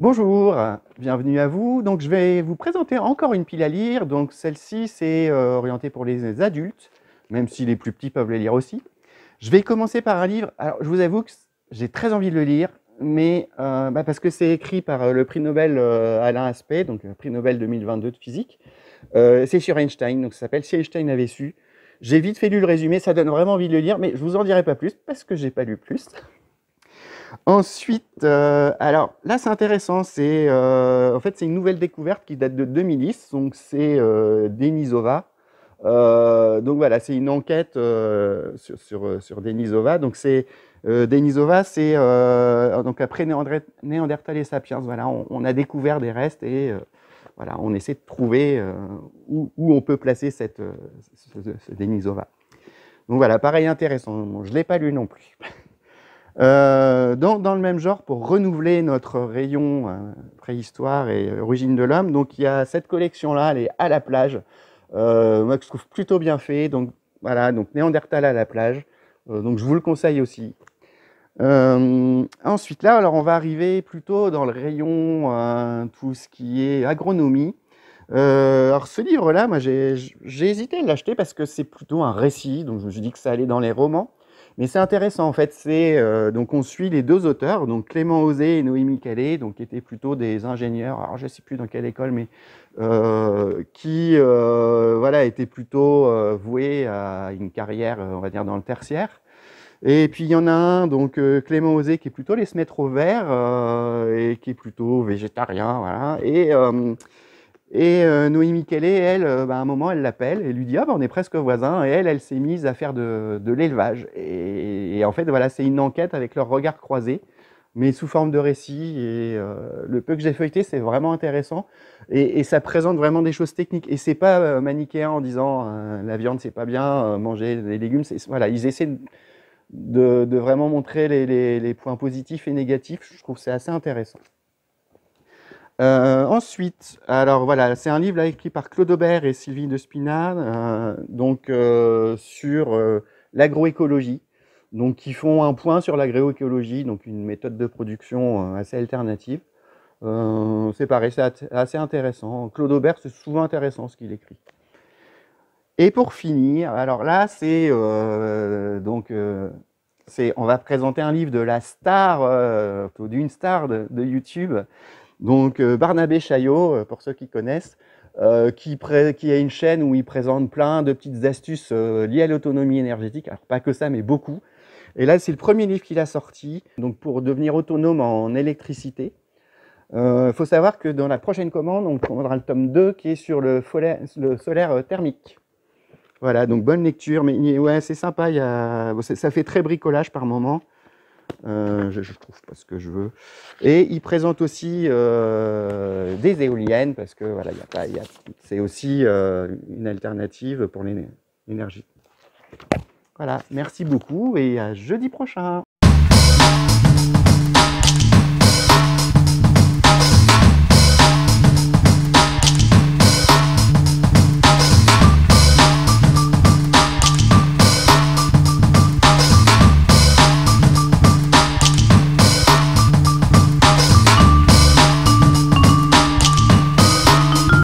Bonjour, bienvenue à vous. Donc, je vais vous présenter encore une pile à lire. Donc, celle-ci, c'est orienté pour les adultes, même si les plus petits peuvent les lire aussi. Je vais commencer par un livre. Alors, je vous avoue que j'ai très envie de le lire, mais parce que c'est écrit par le prix Nobel Alain Aspect, donc prix Nobel 2022 de physique. C'est sur Einstein, donc ça s'appelle Si Einstein avait su. J'ai vite fait lu le résumé, ça donne vraiment envie de le lire, mais je vous en dirai pas plus parce que j'ai pas lu plus. Ensuite, alors là c'est intéressant, c'est en fait c'est une nouvelle découverte qui date de 2010, donc c'est Denisova. Donc voilà, c'est une enquête sur Denisova. Donc c'est Denisova, c'est donc après Néandertal et Sapiens. Voilà, on a découvert des restes et voilà, on essaie de trouver où on peut placer ce Denisova. Donc voilà, pareil intéressant. Bon, je ne l'ai pas lu non plus. Dans le même genre, pour renouveler notre rayon préhistoire et origine de l'homme, donc il y a cette collection-là, elle est à la plage, moi que je trouve plutôt bien fait. Donc voilà, donc Néandertal à la plage, donc je vous le conseille aussi. Ensuite là, alors on va arriver plutôt dans le rayon tout ce qui est agronomie. Alors ce livre-là, moi j'ai hésité à l'acheter parce que c'est plutôt un récit, donc je me suis dit que ça allait dans les romans. Mais c'est intéressant en fait, c'est donc on suit les deux auteurs, donc Clément Auzé et Noémie Calais, donc qui étaient plutôt des ingénieurs, alors je ne sais plus dans quelle école, mais qui voilà, étaient plutôt voués à une carrière, on va dire, dans le tertiaire. Et puis il y en a un, donc Clément Auzé, qui est plutôt les se mettre au vert et qui est plutôt végétarien, voilà. Et Noémie Calais, elle, à un moment, elle l'appelle et lui dit ah on est presque voisins. Et elle s'est mise à faire de l'élevage. Et en fait, voilà, c'est une enquête avec leurs regards croisés, mais sous forme de récit. Et le peu que j'ai feuilleté, c'est vraiment intéressant. Et ça présente vraiment des choses techniques. Et c'est pas manichéen en disant la viande c'est pas bien, manger des légumes. Voilà, ils essaient de vraiment montrer les points positifs et négatifs. Je trouve que c'est assez intéressant. Ensuite, alors voilà, c'est un livre là, écrit par Claude Aubert et Sylvie de Spinat, donc sur l'agroécologie. Donc, ils font un point sur l'agroécologie, donc une méthode de production assez alternative. C'est pareil, c'est assez intéressant. Claude Aubert, c'est souvent intéressant ce qu'il écrit. Et pour finir, alors là, c'est on va présenter un livre de la star, d'une star de YouTube. Donc Barnabé Chaillot, pour ceux qui connaissent, qui a une chaîne où il présente plein de petites astuces liées à l'autonomie énergétique. Alors pas que ça, mais beaucoup. Et là, c'est le premier livre qu'il a sorti, donc pour devenir autonome en électricité. Il faut savoir que dans la prochaine commande, on commandera le tome 2 qui est sur le solaire thermique. Voilà, donc bonne lecture, mais ouais, c'est sympa, ça fait très bricolage par moment. Je trouve pas ce que je veux. Et il présente aussi des éoliennes, parce que voilà, c'est aussi une alternative pour l'énergie. Voilà, merci beaucoup et à jeudi prochain.